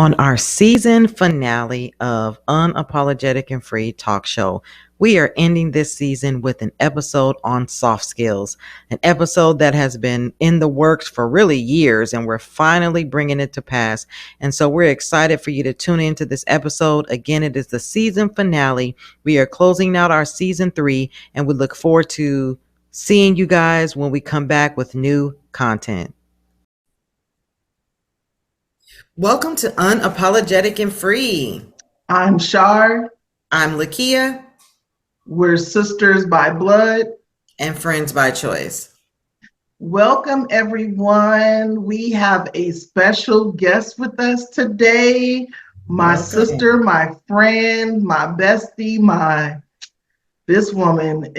On our season finale of Unapologetic and Free Talk Show, we are ending this season with an episode on soft skills, an episode that has been in the works for really years, and we're finally bringing it to pass. And so we're excited for you to tune into this episode. Again, it is the season finale. We are closing out our season 3, and we look forward to seeing you guys when we come back with new content. Welcome to Unapologetic and Free. I'm Shar. I'm Lakia. We're sisters by blood and friends by choice. Welcome, everyone. We have a special guest with us today. My sister, my friend, my bestie, this woman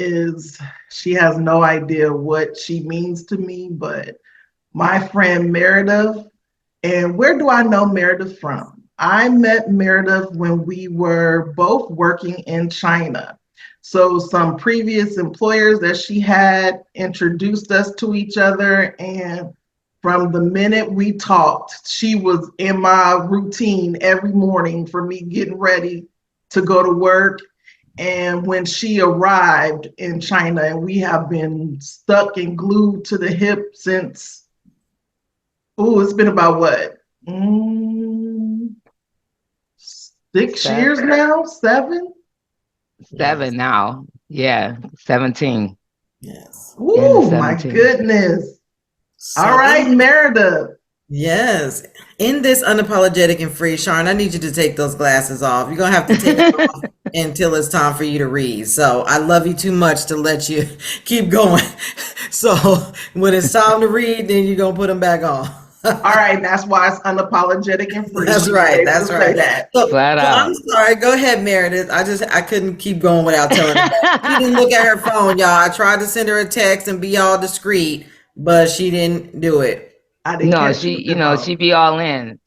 she has no idea what she means to me, but my friend Meredith. And where do I know Meredith from? I met Meredith when we were both working in China. So some previous employers that she had introduced us to each other. And from the minute we talked, she was in my routine every morning for me getting ready to go to work. And when she arrived in China, and we have been stuck and glued to the hip since it's been about what? 6 years now? 7? 7 now. Yeah, 17. Yes. Ooh, my goodness. All right, Meredith. Yes. In this Unapologetic and Free, Sharon, I need you to take those glasses off. You're going to have to take them off until it's time for you to read. So I love you too much to let you keep going. So when it's time to read, then you're going to put them back on. All right, that's why it's Unapologetic and Free. That's right. That's right. So I'm sorry. Go ahead, Meredith. I couldn't keep going without telling her that. She didn't look at her phone, y'all. I tried to send her a text and be all discreet, but she didn't do it. No, she be all in.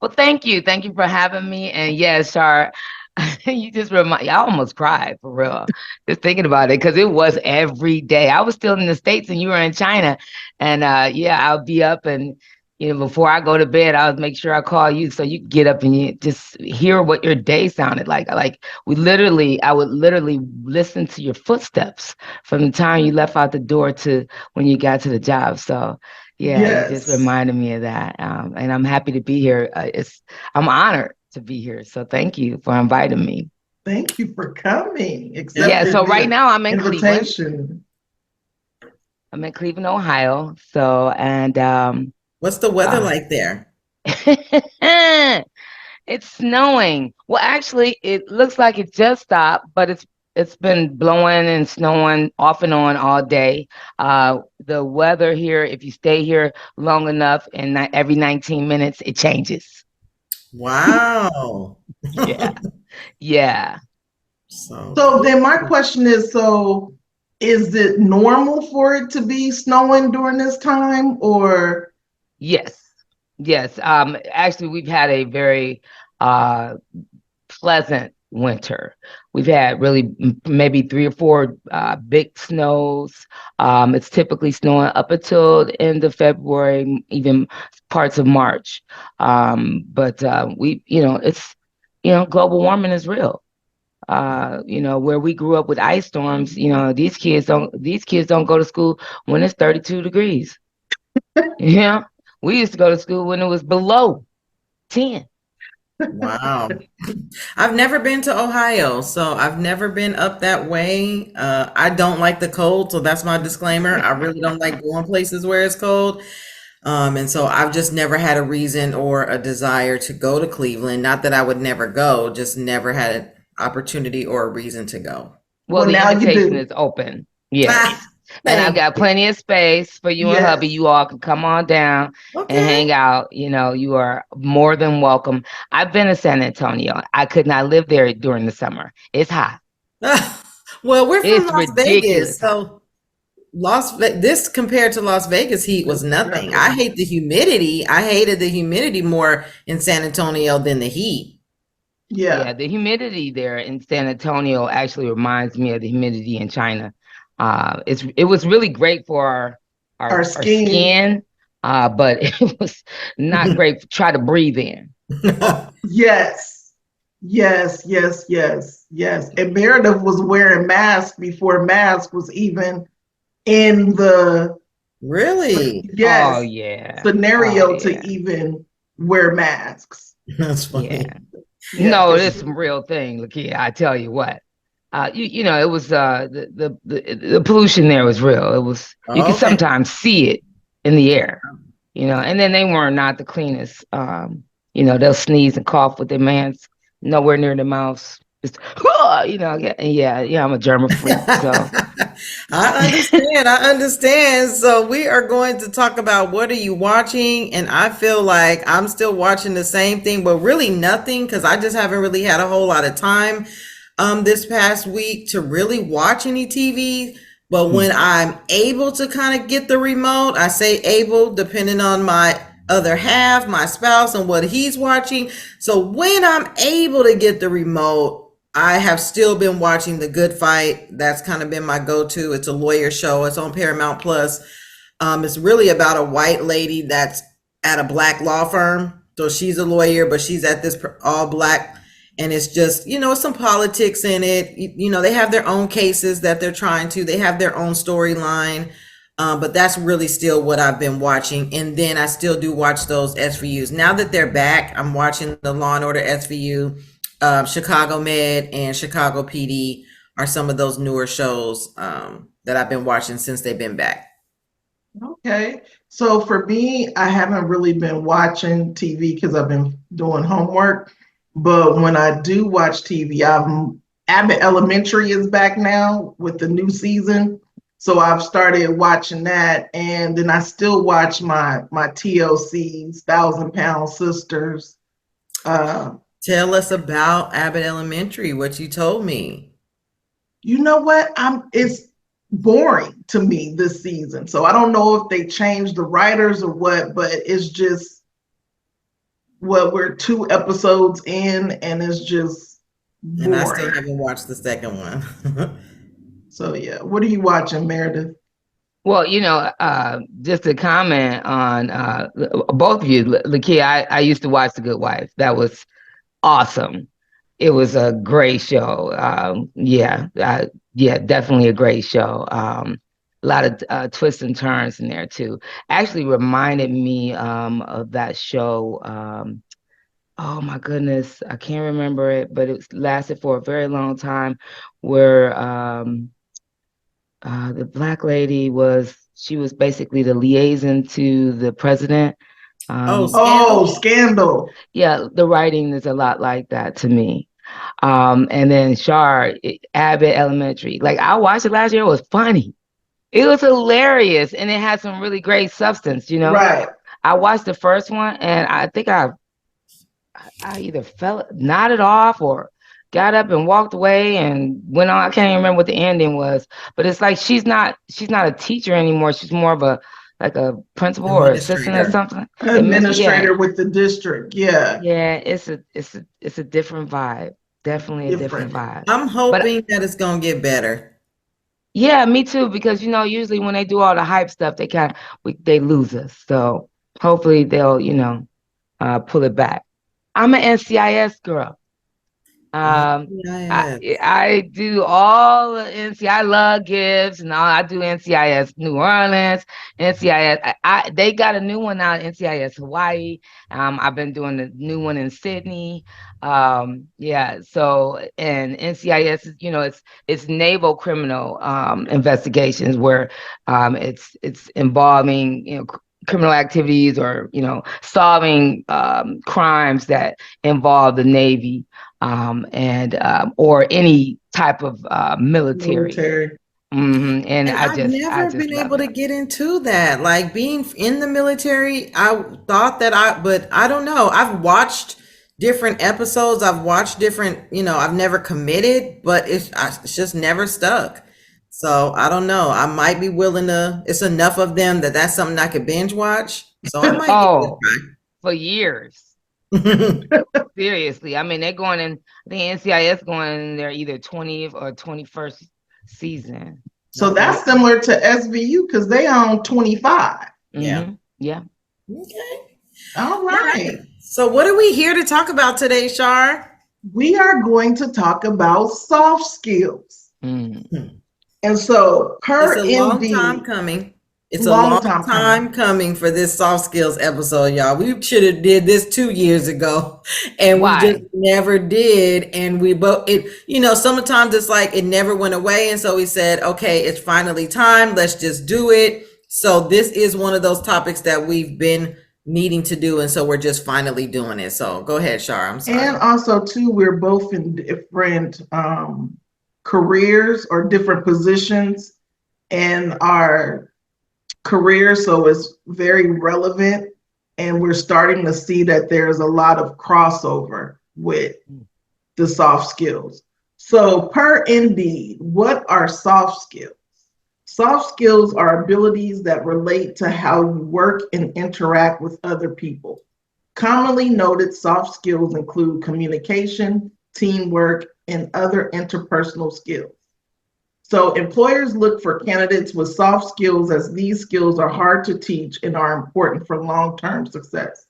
Well, thank you for having me. And yes, Char, you just I almost cried for real, just thinking about it, because it was every day. I was still in the States and you were in China, and I'll be up and. Before I go to bed, I'll make sure I call you so you get up and you just hear what your day sounded like. I would literally listen to your footsteps from the time you left out the door to when you got to the job. So it just reminded me of that. And I'm happy to be here. I'm honored to be here. So thank you for inviting me. Thank you for coming. So right now I'm in Cleveland. I'm in Cleveland, Ohio. What's the weather like there? It's snowing. Well, actually, it looks like it just stopped, but it's been blowing and snowing off and on all day. The weather here, if you stay here long enough, and every 19 minutes, it changes. Wow. Yeah. So then my question is, is it normal for it to be snowing during this time, or? Yes. Actually, we've had a very pleasant winter. We've had really maybe 3 or 4 big snows. It's typically snowing up until the end of February, even parts of March. But it's global warming is real. Where we grew up with ice storms, these kids don't go to school when it's 32 degrees. Yeah. We used to go to school when it was below 10. Wow. I've never been to Ohio, so I've never been up that way. I don't like the cold, so that's my disclaimer. I really don't like going places where it's cold. And so I've just never had a reason or a desire to go to Cleveland. Not that I would never go, just never had an opportunity or a reason to go. Well, the invitation is open. Yeah. And I've got plenty of space for you and hubby. You all can come on down and hang out. You are more than welcome. I've been to San Antonio. I could not live there during the summer. It's hot. Well, we're from Las Vegas, so this compared to Las Vegas heat was nothing. I hate the humidity. I hated the humidity more in San Antonio than the heat. Yeah, the humidity there in San Antonio actually reminds me of the humidity in China. It was really great for our skin, but it was not great to try to breathe in. Yes. Yes, yes, yes, yes. And Meredith was wearing masks before mask was even in the Really? Oh yes yeah. Oh scenario to yeah. even wear masks. That's Yeah. funny. Yeah, No, because it's some real thing, Lakia. I tell you what. You know, it was the pollution there was real. It was you could Okay. sometimes see it in the air, you know, and then they were not the cleanest. You know, they'll sneeze and cough with their hands nowhere near their mouths. Just, you know, yeah, I'm a germ freak. So I understand. I understand. So we are going to talk about what are you watching, and I feel like I'm still watching the same thing, but really nothing because I just haven't really had a whole lot of time this past week to really watch any TV. But when I'm able to kind of get the remote, I say able, depending on my other half, my spouse, and what he's watching. So when I'm able to get the remote, I have still been watching The Good Fight. That's kind of been my go-to. It's a lawyer show. It's on Paramount Plus. It's really about a white lady that's at a black law firm. So she's a lawyer, but she's at this all black, and it's just, you know, some politics in it. You know, they have their own cases that they're trying to. They have their own storyline. But that's really still what I've been watching. And then I still do watch those SVUs. Now that they're back, I'm watching the Law and Order SVU. Chicago Med and Chicago PD are some of those newer shows that I've been watching since they've been back. okay. So for me, I haven't really been watching TV because I've been doing homework. But when I do watch TV, Abbott Elementary is back now with the new season. So I've started watching that, and then I still watch my TLCs, Thousand Pound Sisters. Uh, Tell us about Abbott Elementary, what you told me. you know what? It's boring to me this season. So I don't know if they changed the writers or what, but it's just what we're 2 episodes in and it's just And I still boring. haven't watched the second one. So yeah, what are you watching, Meredith? well, you know, just to comment on both of you, Lakia, I used to watch The Good Wife. That was awesome. It was a great show. Yeah, definitely a great show. A lot of twists and turns in there too. Actually, reminded me of that show. Oh my goodness, I can't remember it, but it lasted for a very long time. Where the black lady she was basically the liaison to the president. Oh, Oh, Scandal? Scandal. Yeah, the writing is a lot like that to me. And then Abbott Elementary. Like I watched it last year. It was funny. It was hilarious, and it had some really great substance. You know, Right. I watched the first one, and I think I either nodded off or got up and walked away and went on. I can't even remember what the ending was, but it's like she's not a teacher anymore. She's more of a principal or assistant or Administrator. something. Yeah, Administrator with the district. Yeah. yeah. It's a different vibe. Definitely a different Different. vibe. I'm But hoping that it's going to get better. yeah, me too. Because usually when they do all the hype stuff, they lose us. So hopefully they'll pull it back. I'm an NCIS girl. I Yes. I do all the NCIS. I love Gibbs and all. I do NCIS New Orleans, NCIS. They got a new one out, NCIS Hawaii. I've been doing the new one in Sydney. Yeah. So and NCIS is it's naval criminal investigations where it's involving criminal activities or solving crimes that involve the Navy and or any type of military. Military. And And I've I never just been love able it. to get into that. Like being in the military, I thought that but I don't know. I've watched different episodes. I've watched different, I've never committed, but it's just never stuck. So I don't know. I might be willing it's enough of them that's something I could binge watch. So I might give Oh, for years. it Seriously. I mean, they're going in, I think NCIS going in their either 20th or 21st season. So a that's try. similar to SVU because they own 25. Yeah. Yeah. Okay. All All right. right. So, what are we here to talk about today, Shar? We are going to talk about soft skills. Mm. And so, It's per a long time Indeed, coming. It's a long long time coming. time coming for this soft skills episode, y'all. We should have did this 2 years ago, and we just Why? never did. And we both, sometimes it's like it never went away, and so we said, okay, it's finally time. Let's just do it. So this is one of those topics that we've been needing to do, and so we're just finally doing it. So go ahead, Shar. I'm And sorry. also, too, we're both in different careers or different positions in our career. So it's very relevant. And we're starting to see that there's a lot of crossover with the soft skills. So, per Indeed, what are soft skills? Soft skills are abilities that relate to how you work and interact with other people. Commonly noted soft skills include communication, teamwork, and other interpersonal skills. So, employers look for candidates with soft skills as these skills are hard to teach and are important for long term success.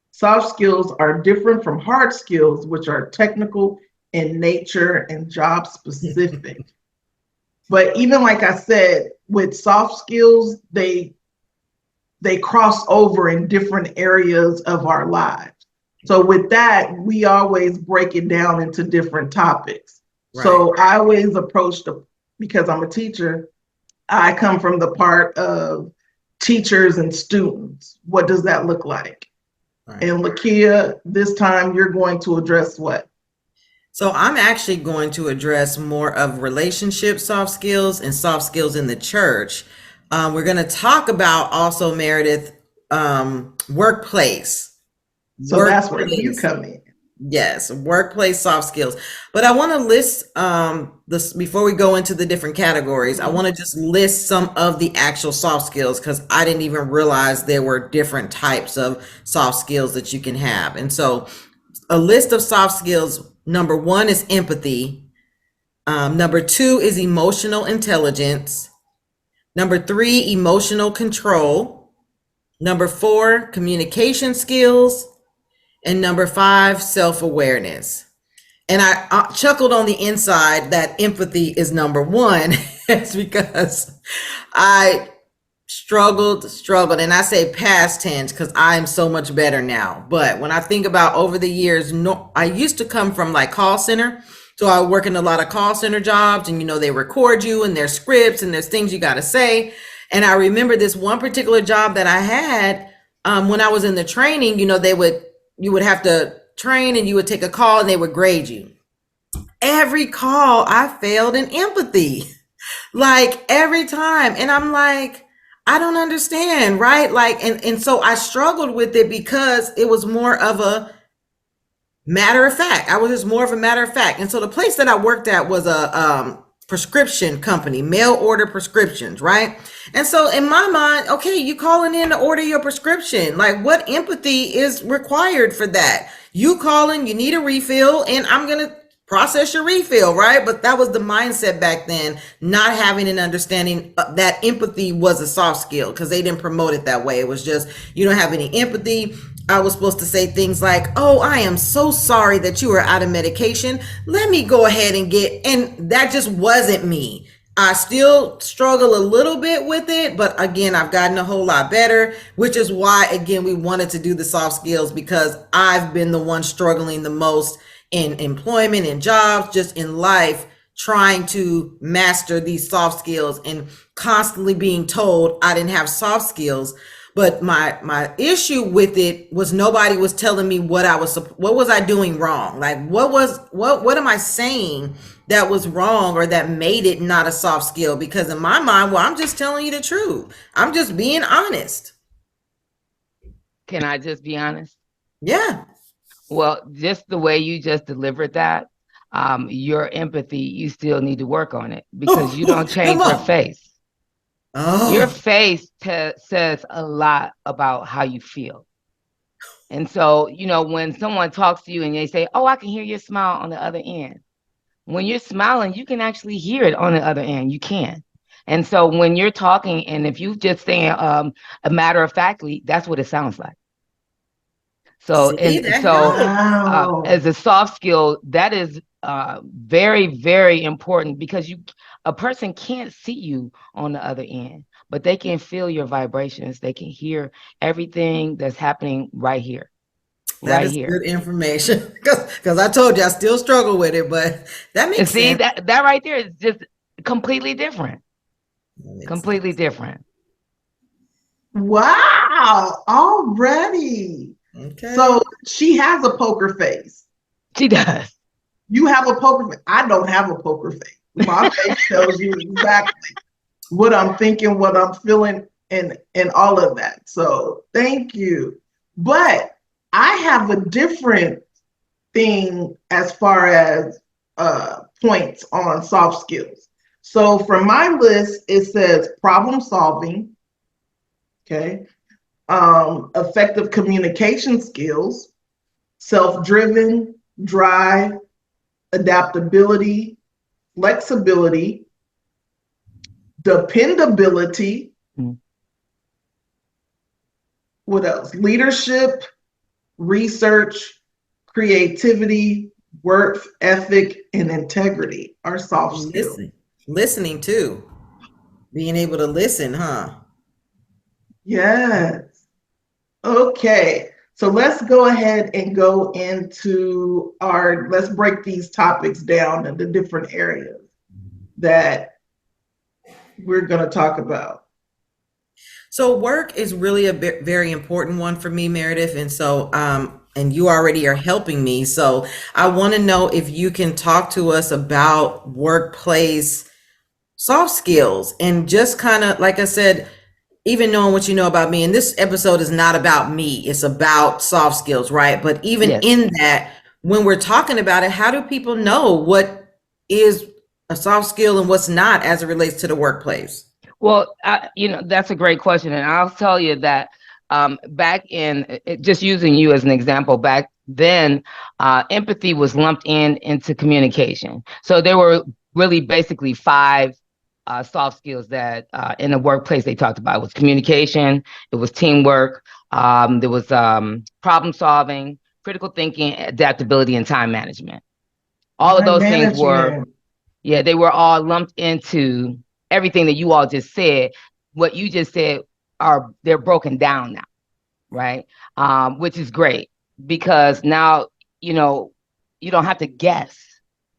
Soft skills are different from hard skills, which are technical in nature and job specific. But even like I said, with soft skills, they cross over in different areas of our lives. So with that, we always break it down into different topics. Right. So I always approach because I'm a teacher, I come from the part of teachers and students. What does that look like? Right. And Lakia, this time you're going to address what? So I'm actually going to address more of relationship soft skills and soft skills in the church. We're going to talk about also, Meredith, workplace. So that's where you come in. Yes, workplace soft skills. But I want to list this before we go into the different categories. I want to just list some of the actual soft skills because I didn't even realize there were different types of soft skills that you can have. And so a list of soft skills, number 1 is empathy. Number 2 is emotional intelligence. Number 3, emotional control. Number 4, communication skills. And number 5, self-awareness. And I chuckled on the inside that empathy is number 1. It's because I struggled. And I say past tense because I am so much better now. But when I think about over the years, I used to come from like call center. So I work in a lot of call center jobs and, they record you and there's scripts and there's things you got to say. And I remember this one particular job that I had when I was in the training, you would have to train and you would take a call and they would grade you. Every call I failed in empathy, like every time. And I'm like, I don't understand, right? Like, and so I struggled with it because it was more of a matter of fact. I was just more of a matter of fact. And so the place that I worked at was a prescription company, mail order prescriptions, right? And so in my mind, okay, you calling in to order your prescription. Like, what empathy is required for that? You calling, you need a refill, and I'm going to process your refill, right? But that was the mindset back then, not having an understanding that empathy was a soft skill because they didn't promote it that way. It was just, you don't have any empathy. I was supposed to say things like, oh, I am so sorry that you are out of medication. Let me go ahead and and that just wasn't me. I still struggle a little bit with it, but again, I've gotten a whole lot better, which is why, again, we wanted to do the soft skills because I've been the one struggling the most in employment and jobs, just in life, trying to master these soft skills and constantly being told I didn't have soft skills. But my issue with it was nobody was telling me what was I doing wrong? Like, what am I saying that was wrong or that made it not a soft skill? Because in my mind, well, I'm just telling you the truth. I'm just being honest. Can I just be honest? Yeah. Well, just the way you just delivered that, your empathy, you still need to work on it because you don't change your face. Oh. Your face says a lot about how you feel. And so, when someone talks to you and they say, oh, I can hear your smile on the other end. When you're smiling, you can actually hear it on the other end. You can. And so when you're talking, and if you just say a matter of factly, that's what it sounds like. So, See, and that so helps. Wow. as a soft skill, that is very, very important because a person can't see you on the other end, but they can feel your vibrations. They can hear everything that's happening right here, That right is here. good information. Because I told you I still struggle with it, but that And makes see sense. that right there is just completely different, That makes completely sense. different. Wow. Already. Okay. So she has a poker face. She does. You have a poker face. I don't have a poker face. My face tells you exactly what I'm thinking, what I'm feeling, and all of that. So thank you. But I have a different thing as far as points on soft skills. So for my list, it says problem solving, okay, effective communication skills, self-driven, drive, adaptability, flexibility, dependability. Mm. What else? Leadership, research, creativity, work ethic, and integrity are soft skills. Listening too. Being able to listen, huh? Yes. Okay. So let's go ahead and go into let's break these topics down into different areas that we're going to talk about. So work is really a very important one for me, Meredith. And so, and you already are helping me. So I want to know if you can talk to us about workplace soft skills and just kind of, like I said, even knowing what you know about me. And this episode is not about me, it's about soft skills, right? But even Yes. in that, when we're talking about it, how do people know what is a soft skill and what's not as it relates to the workplace? Well, that's a great question, and I'll tell you that back just using you as an example, back then, empathy was lumped into communication. So there were really basically five soft skills that in the workplace they talked about. It was communication, it was teamwork, there was problem solving, critical thinking, adaptability, and time management. All of Time those things were, management. yeah, they were all lumped into everything that you all just said. What you just said they're broken down now, right? Which is great because now, you know, you don't have to guess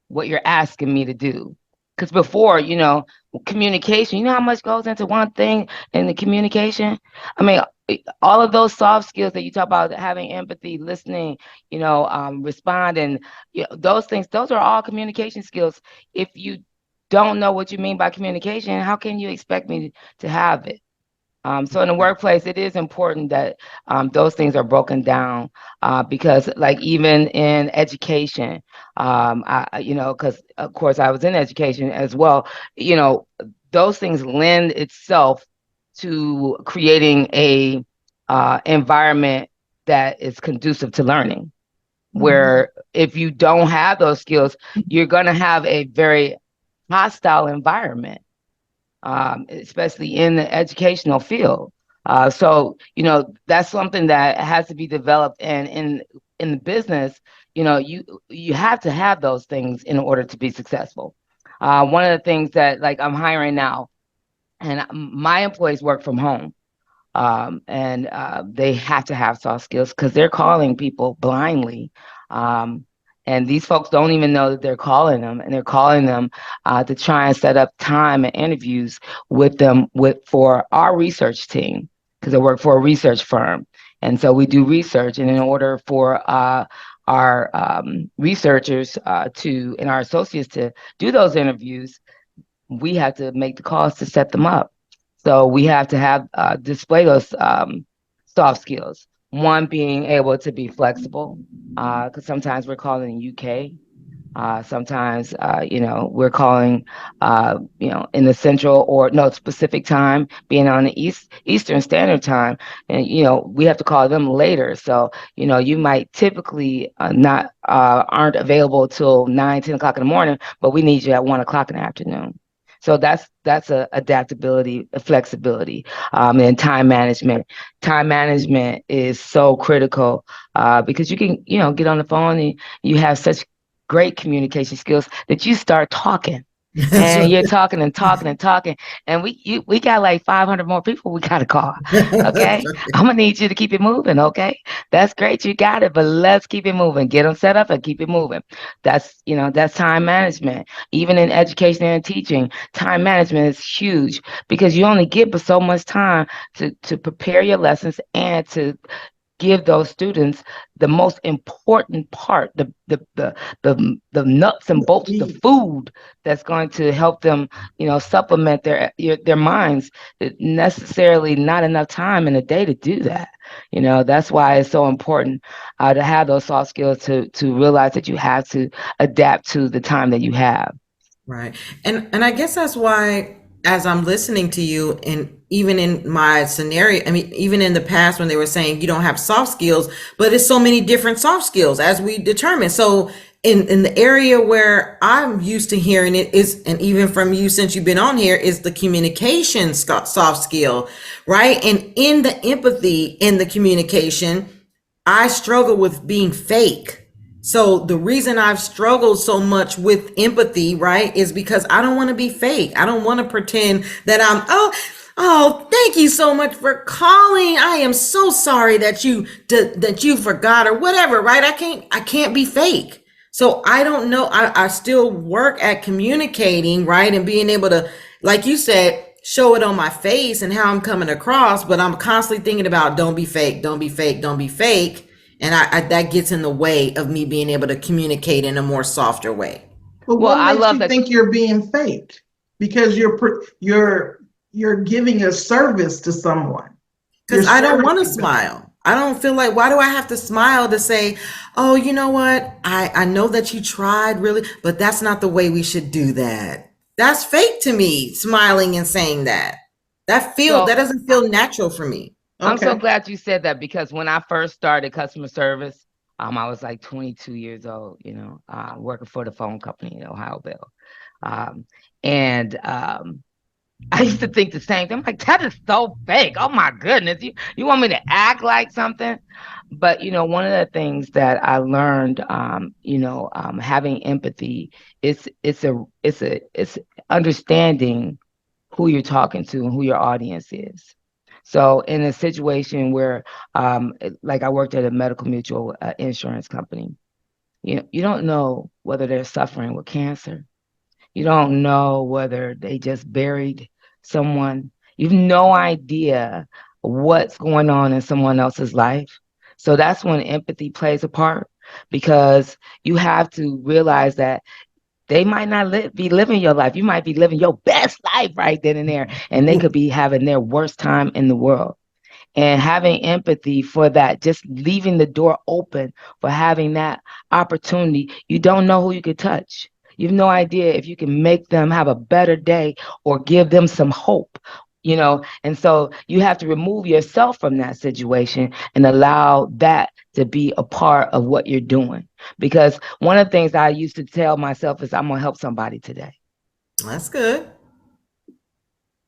what you're asking me to do. Because before, communication, you know how much goes into one thing in the communication? I mean, all of those soft skills that you talk about, having empathy, listening, responding, those things, those are all communication skills. If you don't know what you mean by communication, how can you expect me to have it? So in the workplace, it is important that those things are broken down because, like, even in education, because of course I was in education as well. Those things lend itself to creating a environment that is conducive to learning. Where if you don't have those skills, you're going to have a very hostile environment, especially in the educational field. So that's something that has to be developed, and in the business, you have to have those things in order to be successful. One of the things that, like, I'm hiring now, and my employees work from home, and they have to have soft skills because they're calling people blindly. And these folks don't even know that they're calling them, and they're calling them to try and set up time and interviews with them for our research team, because I work for a research firm. And so we do research, and in order for our researchers and our associates to do those interviews, we have to make the calls to set them up. So we have to have display those soft skills. One being able to be flexible, because sometimes we're calling in UK. Sometimes, we're calling, in the central or no Pacific time, being on the Eastern Standard Time, and we have to call them later. So you might typically not aren't available till 9, 10 o'clock in the morning, but we need you at 1 o'clock in the afternoon. So that's a adaptability, a flexibility, and time management. Time management is so critical because you can, get on the phone and you have such great communication skills that you start talking. And you're talking and talking and talking, and we got like 500 more people we gotta call. Okay, I'm gonna need you to keep it moving. Okay, that's great, you got it, but let's keep it moving. Get them set up and keep it moving. That's time management. Even in education and teaching, time management is huge because you only get but so much time to prepare your lessons and to give those students the most important part, the nuts and bolts, the food that's going to help them, supplement their minds. Necessarily not enough time in a day to do that. That's why it's so important to have those soft skills to realize that you have to adapt to the time that you have. Right. And I guess that's why, as I'm listening to you, and even in my scenario, I mean, even in the past when they were saying you don't have soft skills, but it's so many different soft skills as we determine. So in the area where I'm used to hearing it is, and even from you since you've been on here, is the communication soft skill, right? And in the empathy in the communication, I struggle with being fake. So the reason I've struggled so much with empathy, right, is because I don't want to be fake. I don't want to pretend that oh, thank you so much for calling. I am so sorry that you forgot or whatever, right? I can't be fake. So I don't know. I still work at communicating, right, and being able to, like you said, show it on my face and how I'm coming across, but I'm constantly thinking about don't be fake, don't be fake, don't be fake. And I that gets in the way of me being able to communicate in a more softer way. But what makes you think you're being fake? Because you're giving a service to someone. Because I don't want to smile. I don't feel like, why do I have to smile to say, oh, you know what? I know that you tried really, but that's not the way we should do that. That's fake to me, smiling and saying that. That doesn't feel natural for me. I'm so glad you said that, because when I first started customer service, I was like 22 years old, working for the phone company in Ohio Bell. And I used to think the same thing. I'm like, that is so fake. Oh my goodness. You want me to act like something? But, one of the things that I learned, having empathy, it's understanding who you're talking to and who your audience is. So in a situation where, like I worked at a medical mutual insurance company, you don't know whether they're suffering with cancer. You don't know whether they just buried someone. You have no idea what's going on in someone else's life. So that's when empathy plays a part, because you have to realize that they might not be living your life. You might be living your best life right then and there, and they could be having their worst time in the world. And having empathy for that, just leaving the door open for having that opportunity. You don't know who you could touch. You have no idea if you can make them have a better day or give them some hope, and so you have to remove yourself from that situation and allow that to be a part of what you're doing. Because one of the things I used to tell myself is, I'm going to help somebody today. That's good.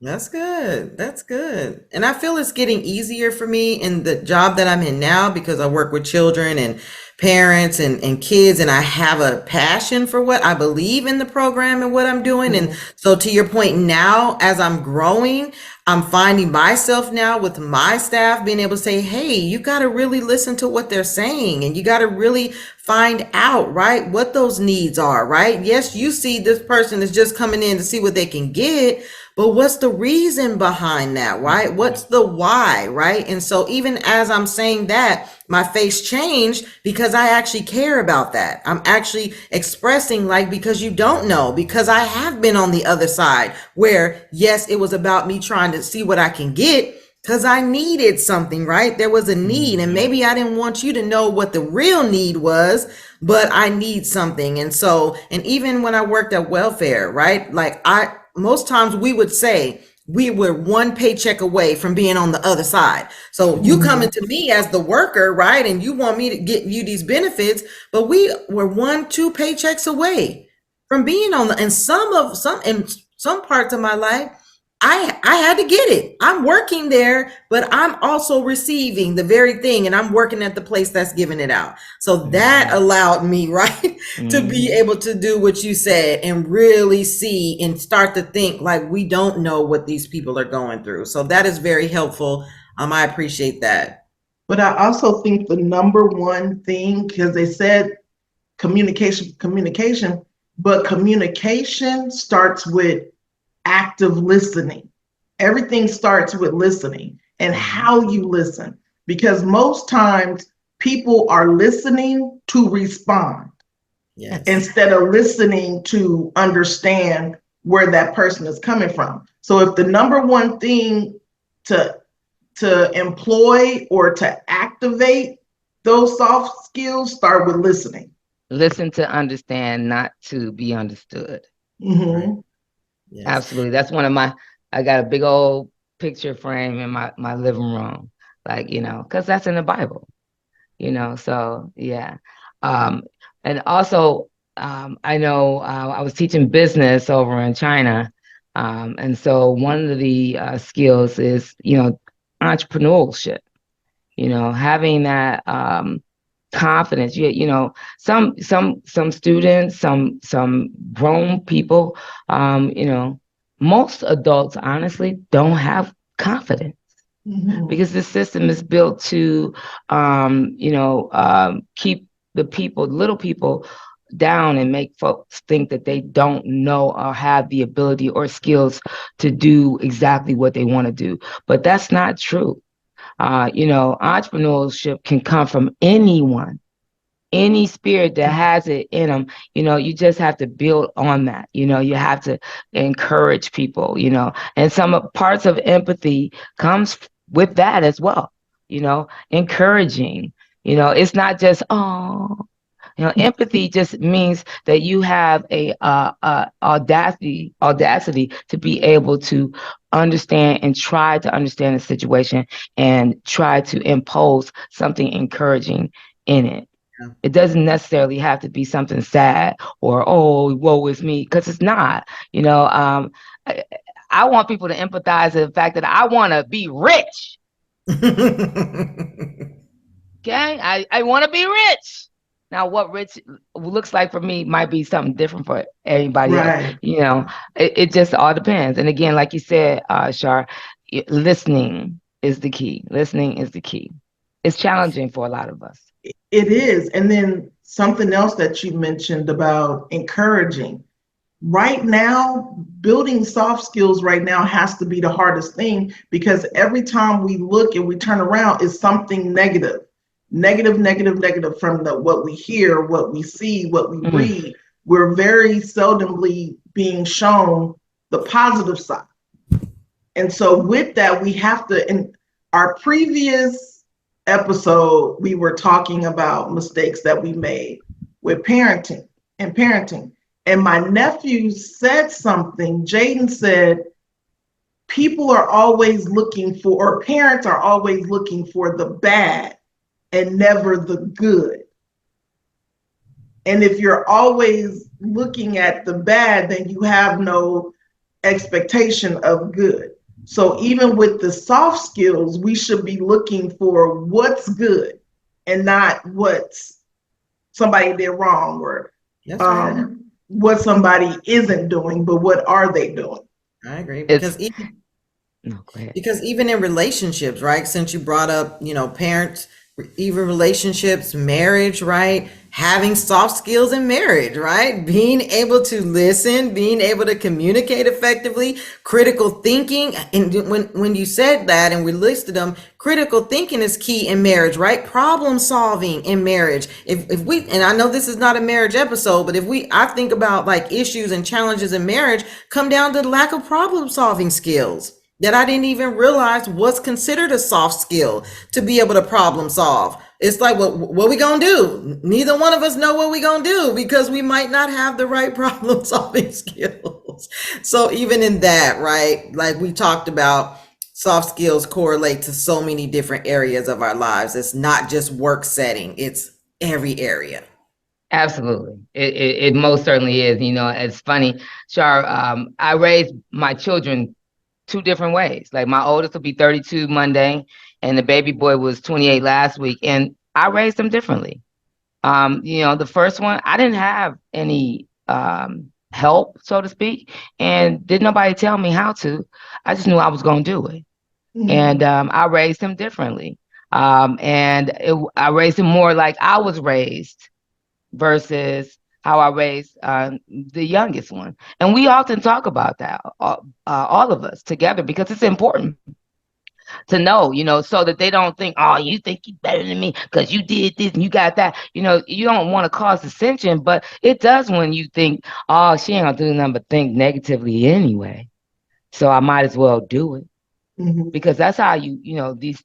That's good. That's good. And I feel it's getting easier for me in the job that I'm in now, because I work with children and parents and kids, and I have a passion for what I believe in the program and what I'm doing. Mm-hmm. And so to your point, now as I'm growing, I'm finding myself now with my staff being able to say, hey, you got to really listen to what they're saying, and you got to really find out, right, what those needs are, right? Yes, you see this person is just coming in to see what they can get, but what's the reason behind that, right? What's the why, right? And so even as I'm saying that, my face changed because I actually care about that. I'm actually expressing, like, because you don't know, because I have been on the other side where, yes, it was about me trying to see what I can get because I needed something, right? There was a need, and maybe I didn't want you to know what the real need was, but I need something. And so, and even when I worked at welfare, right? Like most times we would say we were one paycheck away from being on the other side. So you coming to me as the worker, right? And you want me to get you these benefits, but we were 1-2 paychecks away from being on the, and some some parts of my life, I had to get it. I'm working there, but I'm also receiving the very thing, and I'm working at the place that's giving it out. So that allowed me, right, to be able to do what you said and really see and start to think like we don't know what these people are going through. So that is very helpful. I appreciate that. But I also think the number one thing, because they said communication, but communication starts with active listening. Everything starts with listening and how you listen, because most times people are listening to respond instead of listening to understand where that person is coming from. So if the number one thing to employ or to activate those soft skills start with listening. Listen to understand, not to be understood. Mm-hmm. Yes. Absolutely. That's one of I got a big old picture frame in my living room, like, because that's in the Bible, so yeah. And also, I know I was teaching business over in China. And so one of the skills is, entrepreneurship, having that confidence. Some students, some grown people, most adults honestly don't have confidence because the system is built to keep the little people down and make folks think that they don't know or have the ability or skills to do exactly what they want to do. But that's not true. Entrepreneurship can come from anyone, any spirit that has it in them. You just have to build on that. You have to encourage people, and some parts of empathy comes with that as well. Encouraging, it's not just, empathy just means that you have a audacity to be able to understand and try to understand the situation and try to impose something encouraging in it. It doesn't necessarily have to be something sad or, oh, woe is me, because it's not. I want people to empathize with the fact that I want to be rich. Okay, I want to be rich. Now, what rich looks like for me might be something different for everybody else. It just all depends. And again, like you said, Shar, listening is the key. Listening is the key. It's challenging for a lot of us. It is. And then something else that you mentioned about encouraging. Right now, building soft skills right now has to be the hardest thing, because every time we look and we turn around, it's something negative from what we hear, what we see, what we read. We're very seldomly being shown the positive side. And so with that, we have to, in our previous episode, we were talking about mistakes that we made with parenting. And my nephew said something. Jaden said, people are always looking for, or parents are always looking for the bad and never the good. And if you're always looking at the bad, then you have no expectation of good. So even with the soft skills, we should be looking for what's good and not what's somebody did wrong, or what somebody isn't doing, but what are they doing? I agree, because even in relationships, right? Since you brought up, parents, even relationships, marriage, right? Having soft skills in marriage, right? Being able to listen, being able to communicate effectively, critical thinking. And when you said that and we listed them, critical thinking is key in marriage, right? Problem solving in marriage. If we, and I know this is not a marriage episode, but I think about like issues and challenges in marriage come down to lack of problem solving skills that I didn't even realize was considered a soft skill, to be able to problem solve. It's like, what we gonna do? Neither one of us know what we gonna do, because we might not have the right problem solving skills. So even in that, right, like we talked about, soft skills correlate to so many different areas of our lives. It's not just work setting, it's every area. Absolutely. It most certainly is. You know, it's funny, Shar, I raised my children two different ways. Like my oldest will be 32 Monday, and the baby boy was 28 last week, and I raised them differently. You know, the first one, I didn't have any help, so to speak, and didn't nobody tell me how to. I just knew I was going to do it. And I raised him differently. I raised him more like I was raised versus how I raised the youngest one. And we often talk about that, all of us together, because it's important to know, you know, so that they don't think, oh, you think you better than me because you did this and you got that. You know, you don't want to cause dissension, but it does when you think, oh, she ain't gonna do nothing but think negatively anyway. So I might as well do it. Because that's how you know, these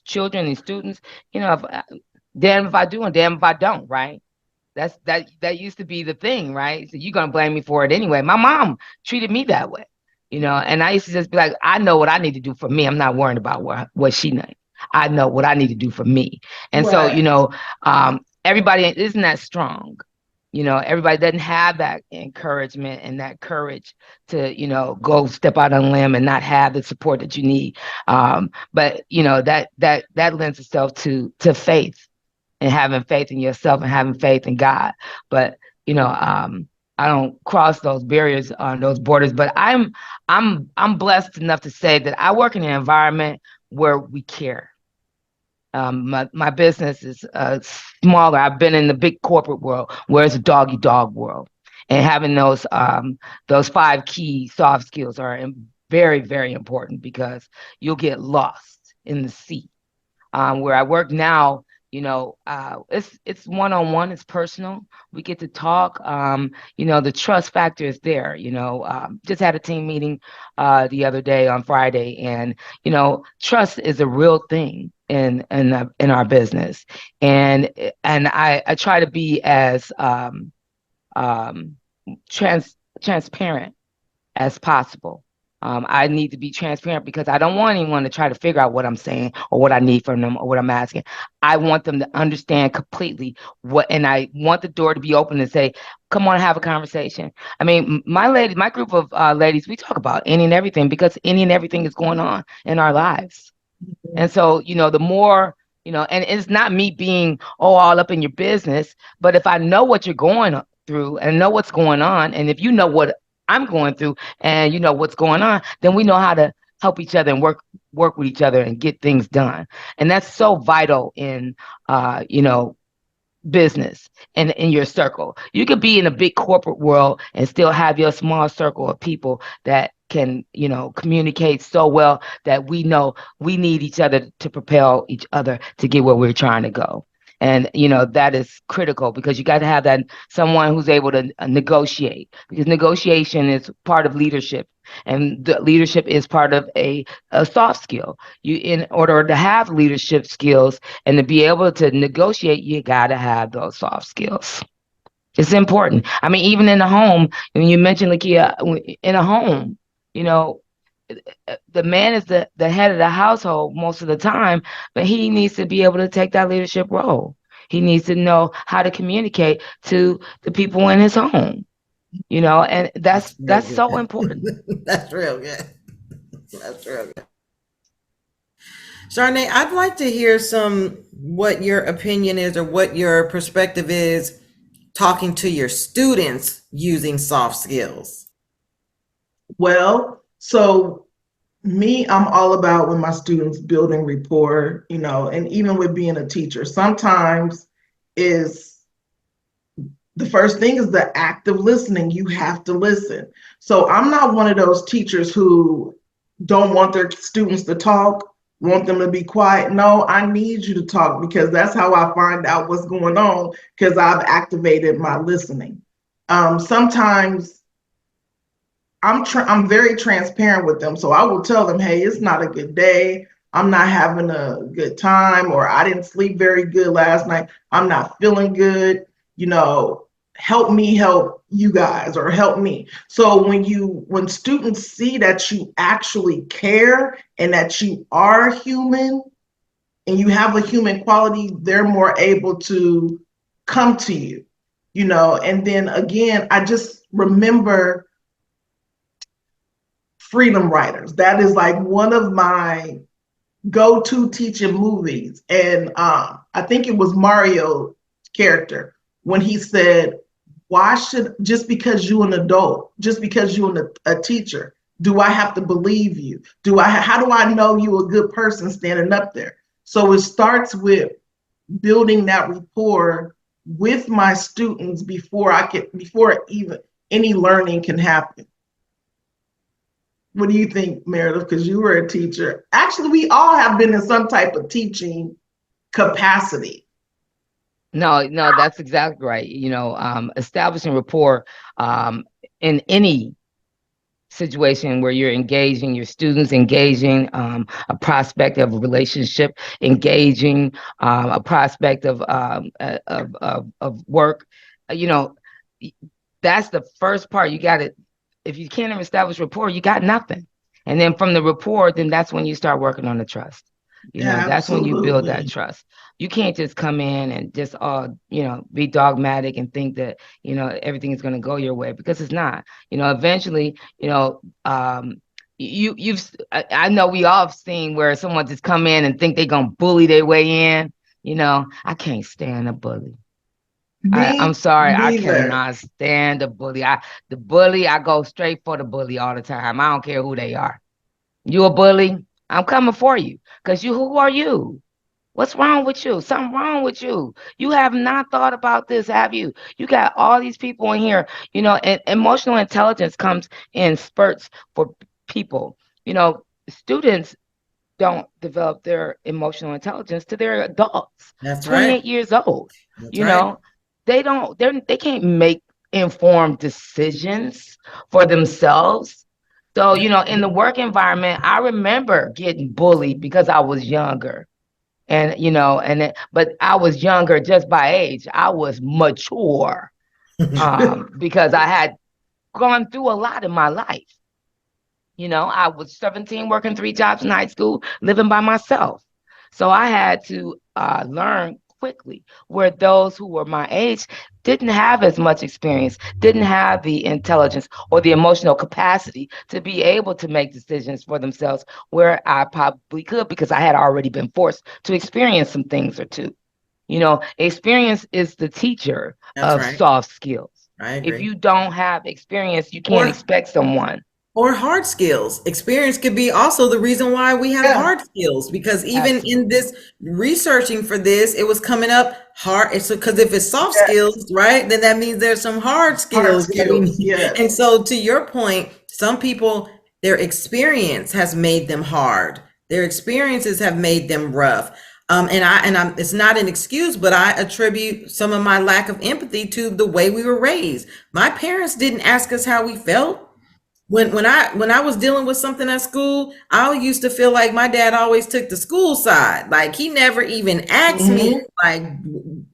children, these students, you know, damn if I do and damn if I don't, right? That used to be the thing, right? So you're gonna blame me for it anyway. My mom treated me that way, you know, and I used to just be like, I know what I need to do for me. I'm not worrying about what she knows. I know what I need to do for me. And so, you know, everybody isn't that strong. You know, everybody doesn't have that encouragement and that courage to, you know, go step out on a limb and not have the support that you need. But you know, that lends itself to faith and having faith in yourself and having faith in God. But you know, I don't cross those barriers on those borders. But I'm blessed enough to say that I work in an environment where we care. My business is smaller. I've been in the big corporate world where it's a dog world, and having those 5 key soft skills are very, very important because you'll get lost in the sea. Where I work now, you know, it's one-on-one, it's personal. We get to talk. You know, the trust factor is there. You know, just had a team meeting the other day on Friday, and you know, trust is a real thing in our business, and I try to be as transparent as possible. I need to be transparent because I don't want anyone to try to figure out what I'm saying or what I need from them or what I'm asking. I want them to understand completely and I want the door to be open and say, come on, have a conversation. I mean, my group of ladies, we talk about any and everything because any and everything is going on in our lives. And so, you know, the more, you know, and it's not me being all up in your business, but if I know what you're going through and know what's going on, and if you know what I'm going through and you know what's going on, then we know how to help each other and work with each other and get things done. And that's so vital in you know, business and in your circle. You could be in a big corporate world and still have your small circle of people that can, you know, communicate so well that we know we need each other to propel each other to get where we're trying to go. And you know, that is critical because you got to have that someone who's able to negotiate, because negotiation is part of leadership, and the leadership is part of a soft skill. You, in order to have leadership skills and to be able to negotiate, you got to have those soft skills. It's important. I mean, even in the home, when you mentioned Lakia, in a home, you know, the man is the head of the household most of the time, but he needs to be able to take that leadership role. He needs to know how to communicate to the people in his home, you know, and that's so important. That's real good. That's real good. Charnay, I'd like to hear what your opinion is or what your perspective is talking to your students using soft skills. Well, so me, I'm all about with my students building rapport, you know, and even with being a teacher, sometimes is the first thing is the act of listening. You have to listen. So I'm not one of those teachers who don't want their students to talk, want them to be quiet. No, I need you to talk because that's how I find out what's going on, because I've activated my listening. Sometimes I'm very transparent with them. So I will tell them, hey, it's not a good day. I'm not having a good time, or I didn't sleep very good last night. I'm not feeling good. You know, help me help you guys, or help me. So when students see that you actually care and that you are human and you have a human quality, they're more able to come to you. And then again, I just remember Freedom Writers. That is like one of my go-to teaching movies. And I think it was Mario character when he said, why should, just because you're an adult, just because you're a teacher, do I have to believe you? How do I know you're a good person standing up there? So it starts with building that rapport with my students before even any learning can happen. What do you think, Meredith? Because you were a teacher. Actually, we all have been in some type of teaching capacity. No, that's exactly right. Establishing rapport in any situation where you're engaging your students, engaging a prospect of a relationship, engaging a prospect of work. That's the first part. You got to, if you can't even establish rapport, you got nothing. And then from the rapport, then that's when you start working on the trust. That's when you build that trust. You can't just come in and just be dogmatic and think that everything is going to go your way, because it's not. Eventually, I know we all have seen where someone just come in and think they're going to bully their way in. I can't stand a bully. I'm sorry, I cannot stand a bully. I go straight for the bully all the time. I don't care who they are. You a bully? I'm coming for you, because who are you? What's wrong with you? Something wrong with you. You have not thought about this, have you? You got all these people in here, and emotional intelligence comes in spurts for people. Students don't develop their emotional intelligence till they're adults. That's 28 right. years old. That's right. They can't make informed decisions for themselves. So, in the work environment, I remember getting bullied because I was younger. And, but I was younger just by age. I was mature because I had gone through a lot in my life. I was 17, working 3 jobs in high school, living by myself. So I had to learn quickly, where those who were my age didn't have as much experience, didn't have the intelligence or the emotional capacity to be able to make decisions for themselves, where I probably could, because I had already been forced to experience some things or two. Experience is the teacher of soft skills. I agree. If you don't have experience, you can't expect someone. Or hard skills. Experience could be also the reason why we have hard skills, because even in this researching for this, it was coming up hard. It's because if it's soft skills, right, then that means there's some hard skills. And so to your point, some people, their experience has made them hard. Their experiences have made them rough. It's not an excuse, but I attribute some of my lack of empathy to the way we were raised. My parents didn't ask us how we felt. When I was dealing with something at school, I used to feel like my dad always took the school side. Like he never even asked me, like,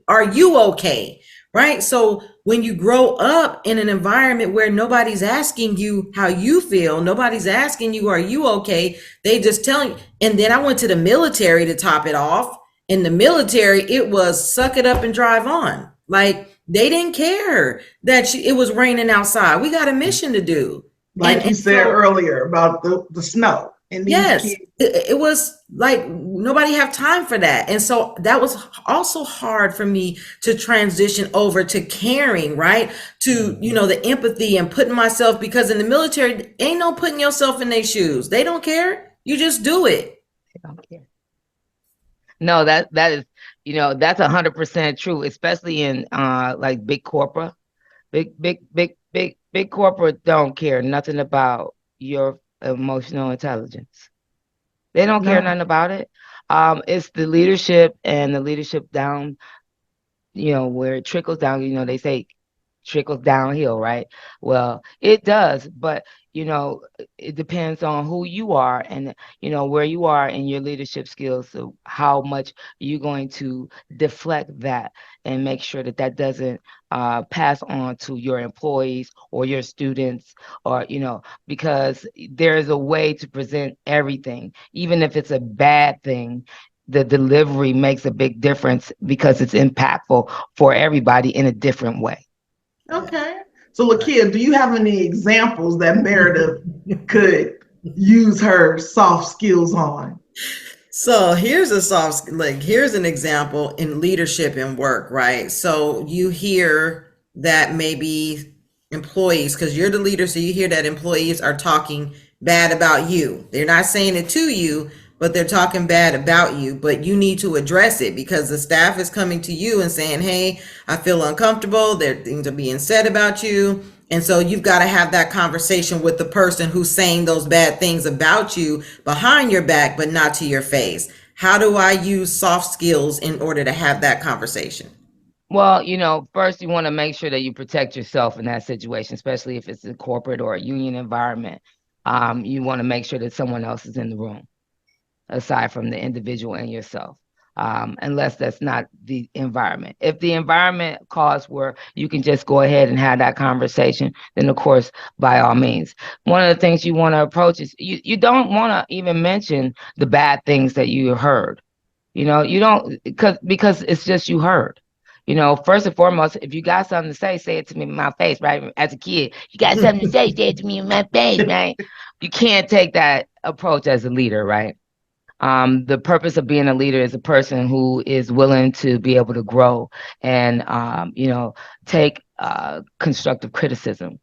are you okay? Right? So when you grow up in an environment where nobody's asking you how you feel, nobody's asking you, are you okay? They just tell you. And then I went to the military to top it off. In the military, it was suck it up and drive on. Like they didn't care that it was raining outside. We got a mission to do. Like you said earlier about the snow. And yes, it was like nobody have time for that. And so that was also hard for me to transition over to caring, right? To, the empathy and putting myself, because in the military, ain't no putting yourself in their shoes. They don't care. You just do it. They don't care. No, that is, that's 100% true, especially in like big corporate. Big corporate don't care nothing about your emotional intelligence. They don't care nothing about it. It's the leadership and the leadership down, where it trickles down, they say trickles downhill, right? Well, it does, but it depends on who you are and where you are in your leadership skills. So how much you're going to deflect that and make sure that doesn't pass on to your employees or your students, or because there is a way to present everything, even if it's a bad thing. The delivery makes a big difference because it's impactful for everybody in a different way. Okay. So, Lakia, do you have any examples that Meredith could use her soft skills on? So here's a here's an example in leadership and work, right? So you hear that maybe employees, because you're the leader, so you hear that employees are talking bad about you. They're not saying it to you, but they're talking bad about you. But you need to address it because the staff is coming to you and saying, hey, I feel uncomfortable. There are things are being said about you. And so you've got to have that conversation with the person who's saying those bad things about you behind your back, but not to your face. How do I use soft skills in order to have that conversation? Well, first you want to make sure that you protect yourself in that situation, especially if it's a corporate or a union environment. You want to make sure that someone else is in the room aside from the individual and yourself, unless that's not the environment. If the environment calls where you can just go ahead and have that conversation, then of course, by all means. One of the things you want to approach is you don't want to even mention the bad things that you heard. You don't, because it's just you heard. First and foremost, if you got something to say it to me in my face, right? As a kid, you got something to say it to me in my face, right? You can't take that approach as a leader, right? The purpose of being a leader is a person who is willing to be able to grow and, take constructive criticism,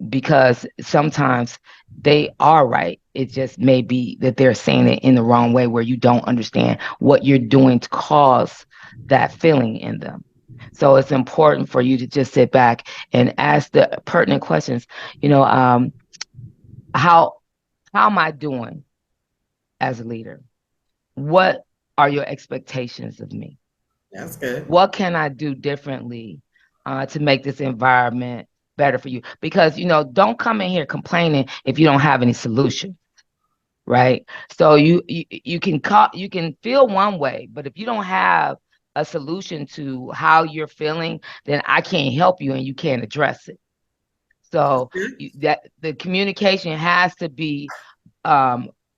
because sometimes they are right. It just may be that they're saying it in the wrong way where you don't understand what you're doing to cause that feeling in them. So it's important for you to just sit back and ask the pertinent questions. How am I doing as a leader? What are your expectations of me? That's good. What can I do differently to make this environment better for you? Because, don't come in here complaining if you don't have any solution, right? So you can feel one way, but if you don't have a solution to how you're feeling, then I can't help you and you can't address it. So that the communication has to be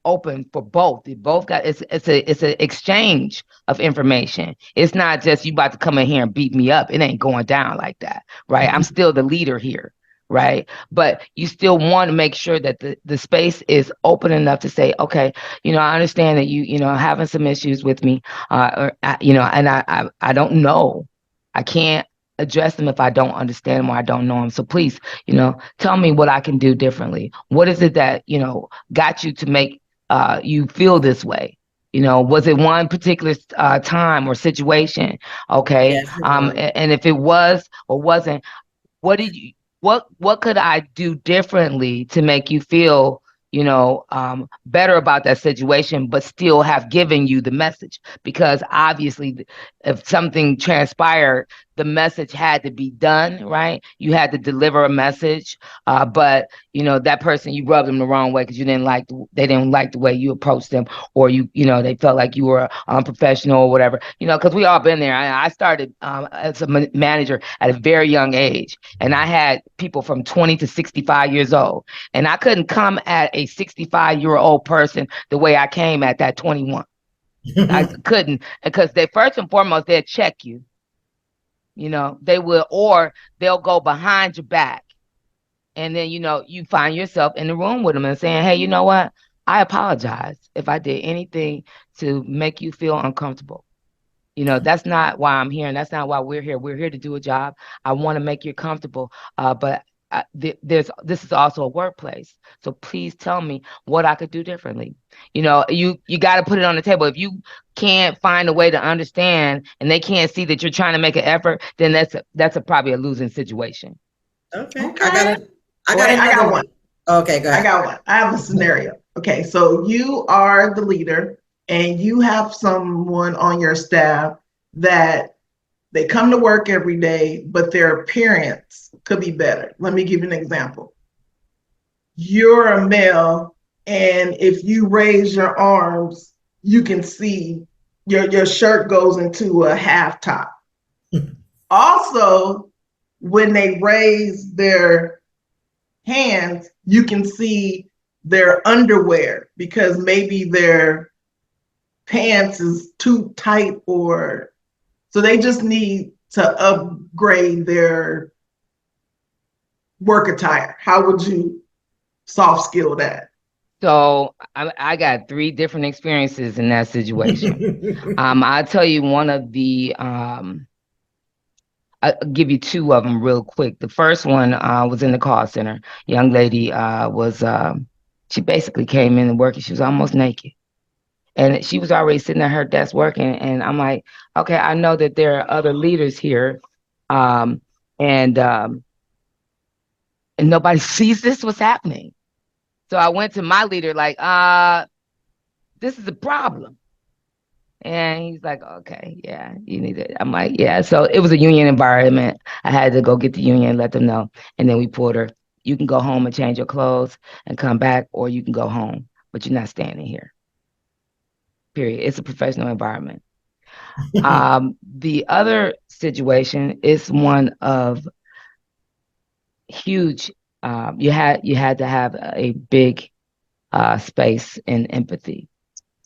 open for both. They both got it's an exchange of information. It's not just you about to come in here and beat me up. It ain't going down like that, right? I'm still the leader here, right? But you still want to make sure that the space is open enough to say, okay, I understand that you having some issues with me, and I don't know, I can't address them if I don't understand them or I don't know them. So please, tell me what I can do differently. What is it that, got you to make you feel this way? Was it one particular time or situation? Okay. Yes, And if it was or wasn't, what did you, what could I do differently to make you feel, better about that situation, but still have given you the message? Because obviously, if something transpired, the message had to be done, right? You had to deliver a message, but that person, you rubbed them the wrong way because they didn't like the way you approached them, or they felt like you were unprofessional or whatever. Because we all been there. I started as a manager at a very young age, and I had people from 20 to 65 years old, and I couldn't come at a 65-year-old person the way I came at that 21. I couldn't, because they first and foremost they'll check you. They will, or they'll go behind your back. And then, you find yourself in the room with them and saying, hey, you know what? I apologize if I did anything to make you feel uncomfortable. That's not why I'm here. And that's not why we're here. We're here to do a job. I want to make you comfortable. But this is also a workplace. So please tell me what I could do differently. You got to put it on the table. If you can't find a way to understand and they can't see that you're trying to make an effort, then that's probably a losing situation. Okay. I got one. Okay, go ahead. I got one. I have a scenario. Okay, so you are the leader and you have someone on your staff that they come to work every day, but their appearance could be better. Let me give you an example. You're a male, and if you raise your arms, you can see your shirt goes into a half top. Also, when they raise their hands, you can see their underwear because maybe their pants is too tight, or so they just need to upgrade their work attire? How would you soft skill that? So I got 3 different experiences in that situation. I'll tell you one of the I'll give you 2 of them real quick. The first one was in the call center. Young lady was she basically came in and working. She was almost naked, and she was already sitting at her desk working. And I'm like, okay, I know that there are other leaders here, um, and um, and nobody sees this. What's happening? So I went to my leader like, this is a problem. And he's like, okay, yeah, you need it. I'm like, yeah. So it was a union environment. I had to go get the union and let them know. And then we pulled her. You can go home and change your clothes and come back, or you can go home, but you're not standing here. Period. It's a professional environment. The other situation is one of huge. You had to have a big space and empathy.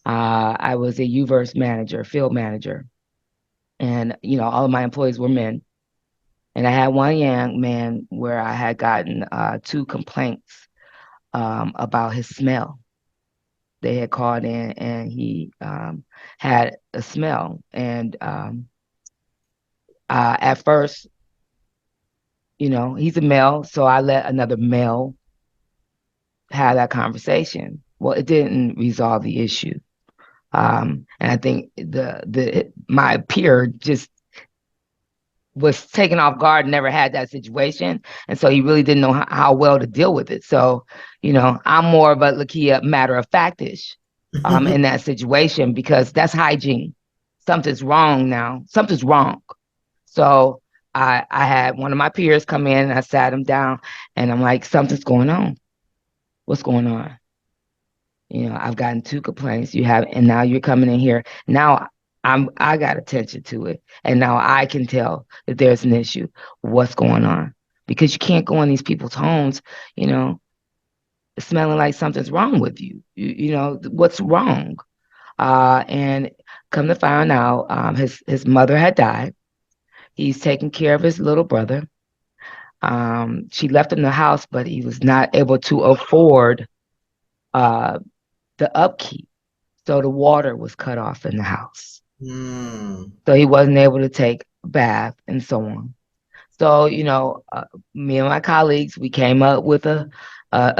I was a UVerse manager, field manager, and all of my employees were men. And I had one young man where I had gotten 2 complaints about his smell. They had called in and he had a smell. And at first, he's a male, so I let another male have that conversation. Well, it didn't resolve the issue. And I think my peer just was taken off guard, never had that situation, and so he really didn't know how well to deal with it. So, I'm more of a Lakia matter of factish in that situation, because that's hygiene. Something's wrong now. Something's wrong. So I had one of my peers come in and I sat him down and I'm like, something's going on. What's going on? I've gotten 2 complaints. And now you're coming in here. Now I got attention to it. And now I can tell that there's an issue. What's going on? Because you can't go in these people's homes, smelling like something's wrong with you. What's wrong? And come to find out, his mother had died. He's taking care of his little brother. She left him the house, but he was not able to afford the upkeep. So the water was cut off in the house. So he wasn't able to take a bath and so on. So, me and my colleagues, we came up with a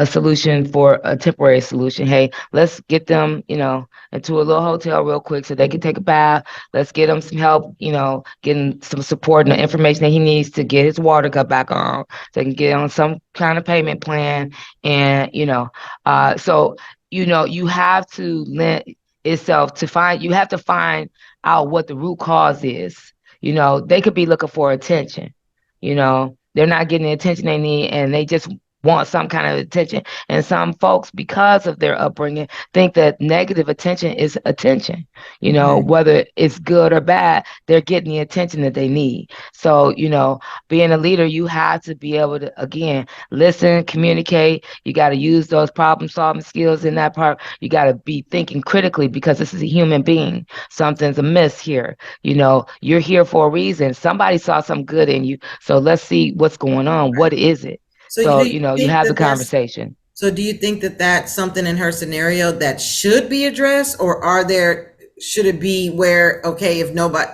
solution, for a temporary solution. Hey, let's get them, into a little hotel real quick so they can take a bath. Let's get him some help, getting some support and the information that he needs to get his water cut back on, so they can get on some kind of payment plan. And, so, you have to lend itself to you have to find out what the root cause is. They could be looking for attention. They're not getting the attention they need, and they just want some kind of attention. And some folks, because of their upbringing, think that negative attention is attention. Whether it's good or bad, they're getting the attention that they need. So, being a leader, you have to be able to, again, listen, communicate. You got to use those problem solving skills in that part. You got to be thinking critically, because this is a human being. Something's amiss here. You're here for a reason. Somebody saw some good in you. So let's see what's going on. What is it? So, you have the conversation. So do you think that that's something in her scenario that should be addressed, or should it be where, okay, if nobody,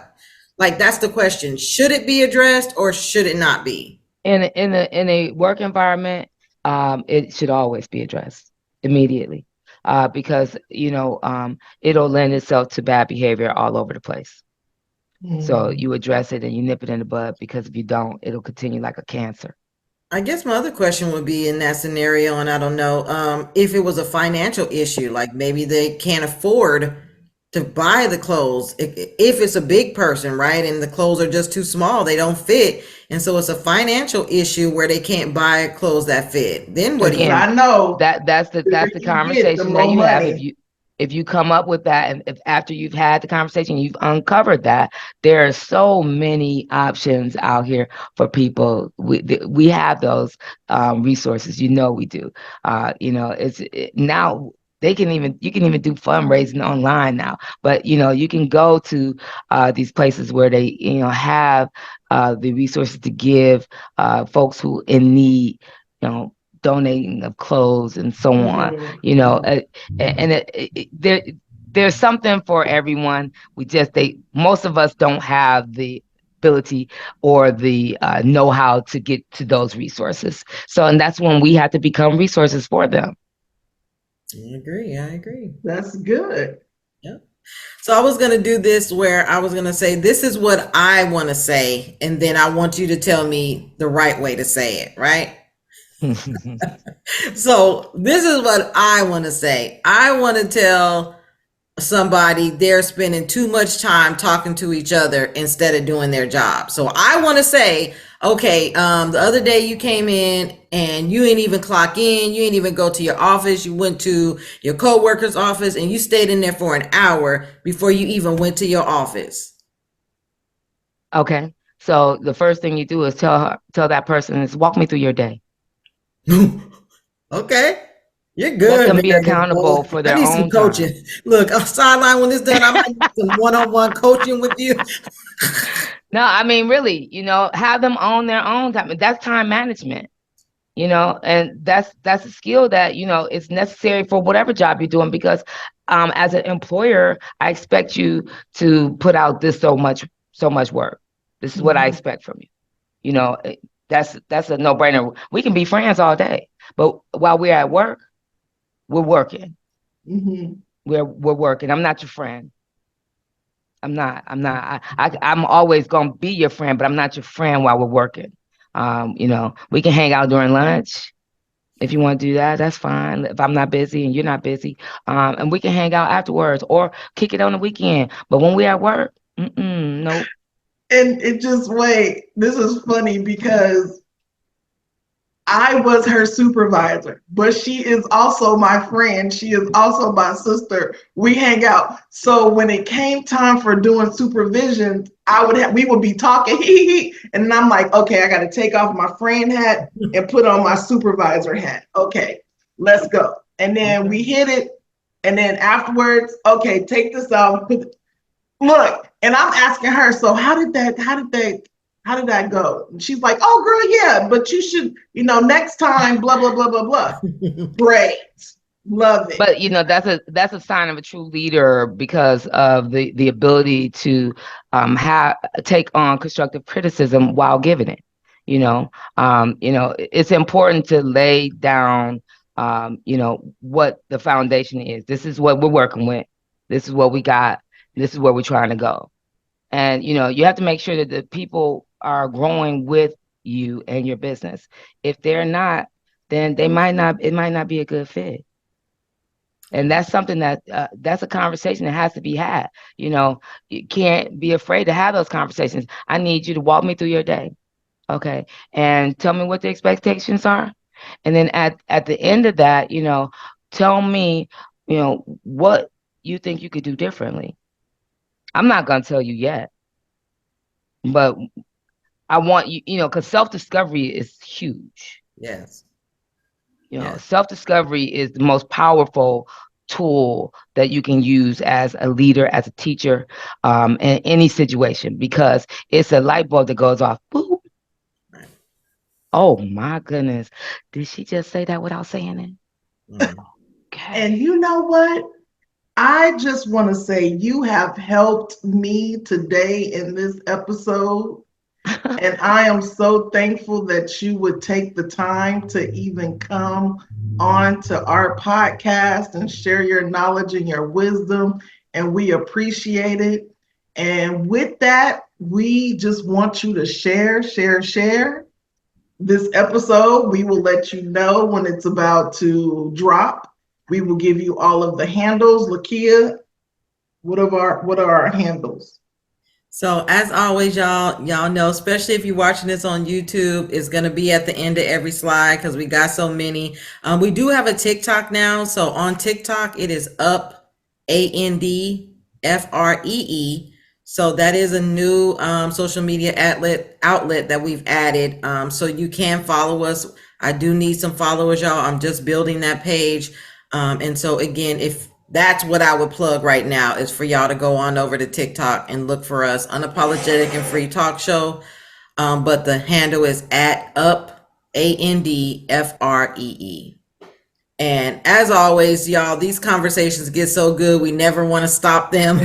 like, that's the question, should it be addressed or should it not be? In a work environment, it should always be addressed immediately, because, it'll lend itself to bad behavior all over the place. So you address it and you nip it in the bud, because if you don't, it'll continue like a cancer. I guess my other question would be, in that scenario, and I don't know, if it was a financial issue, like maybe they can't afford to buy the clothes. If it's a big person, right, and the clothes are just too small, they don't fit, and so it's a financial issue where they can't buy clothes that fit. Then what do you? I know that's the conversation that you have. If you come up with that, and if after you've had the conversation, you've uncovered that, there are so many options out here for people. We have those resources. We do. Now you can even do fundraising online now. But you can go to these places where they have the resources to give folks who in need, donating of clothes and so on. There's something for everyone. Most of us don't have the ability or the know-how to get to those resources. And that's when we have to become resources for them. I agree. That's good. Yeah. So I was going to do this where I was going to say, this is what I want to say. And then I want you to tell me the right way to say it, right? So this is what I want to say. I want to tell somebody they're spending too much time talking to each other instead of doing their job. So I want to say, okay, the other day you came in and you ain't even clock in, you ain't even go to your office, you went to your co-worker's office and you stayed in there for an hour before you even went to your office. Okay, so the first thing you do is tell that person is walk me through your day. Okay. You're good. Let them be accountable for their own some coaching. time. Look, I'll sideline when it's done. I might need some one-on-one coaching with you. No, I mean, really, have them own their own time. That's time management, and that's a skill that, is necessary for whatever job you're doing, because as an employer, I expect you to put out this so much work. This is what I expect from you. That's a no-brainer. We can be friends all day, but while we're at work, we're working. We're working. I'm not your friend. I'm not. I'm always gonna be your friend, but I'm not your friend while we're working. We can hang out during lunch. If you want to do that, that's fine. If I'm not busy and you're not busy, and we can hang out afterwards or kick it on the weekend. But when we're at work, nope. And this is funny because I was her supervisor, but she is also my friend. She is also my sister. We hang out. So when it came time for doing supervision, we would be talking, and I'm like, okay, I got to take off my friend hat and put on my supervisor hat. Okay, let's go. And then we hit it. And then afterwards, okay, take this off. Look, and I'm asking her, so how did that go? And she's like, oh, girl, yeah, but you should, next time, blah, blah, blah, blah, blah. Great. Love it. But, that's a sign of a true leader, because of the ability to take on constructive criticism while giving it. It's important to lay down, what the foundation is. This is what we're working with. This is what we got. This is where we're trying to go. And, you have to make sure that the people are growing with you and your business. If they're not, then it might not be a good fit. And that's something that's a conversation that has to be had. You can't be afraid to have those conversations. I need you to walk me through your day. Okay. And tell me what the expectations are. And then at the end of that, tell me, what you think you could do differently. I'm not going to tell you yet, but I want you, because self-discovery is huge. Yes. Self-discovery is the most powerful tool that you can use as a leader, as a teacher, in any situation, because it's a light bulb that goes off. Boop. Right. Oh my goodness. Did she just say that without saying it? Okay. And you know what? I just want to say you have helped me today in this episode. And I am so thankful that you would take the time to even come on to our podcast and share your knowledge and your wisdom. And we appreciate it. And with that, we just want you to share this episode. We will let you know when it's about to drop. We will give you all of the handles. Lakia, what are our handles? So as always, y'all know, especially if you're watching this on YouTube, it's going to be at the end of every slide because we got so many. We do have a TikTok now. So on TikTok, it is up ANDFREE. So that is a new social media outlet that we've added. So you can follow us. I do need some followers, y'all. I'm just building that page. And so again, if that's what I would plug right now is for y'all to go on over to TikTok and look for us, Unapologetic and Free Talk Show. But the handle is at up ANDFREE. And as always, y'all, these conversations get so good, we never want to stop them.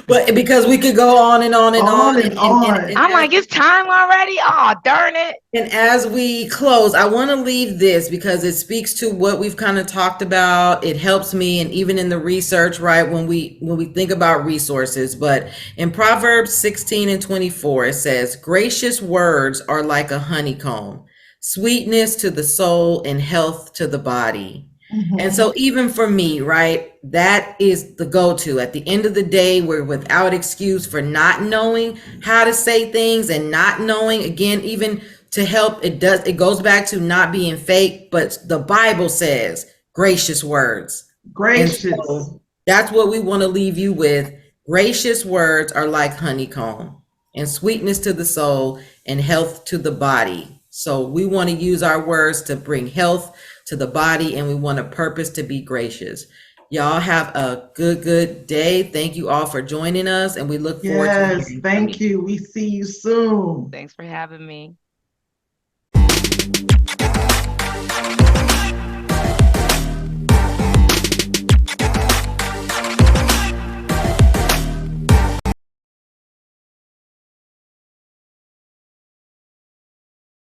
But because we could go on and on and on. And on. I'm like, it's time already? Oh, darn it. And as we close, I want to leave this because it speaks to what we've kind of talked about. It helps me, and even in the research, right, when we think about resources. But in Proverbs 16:24, it says, gracious words are like a honeycomb, sweetness to the soul and health to the body. And so even for me, right, that is the go-to. At the end of the day, we're without excuse for not knowing how to say things and not knowing, again, even to help. It goes back to not being fake, but the Bible says gracious words. Gracious. So that's what we want to leave you with. Gracious words are like honeycomb, and sweetness to the soul and health to the body. So we want to use our words to bring health to the body, and we want a purpose to be gracious. Y'all have a good day. Thank you all for joining us, and we look forward to hearing from you. Thank you. We see you soon. Thanks for having me.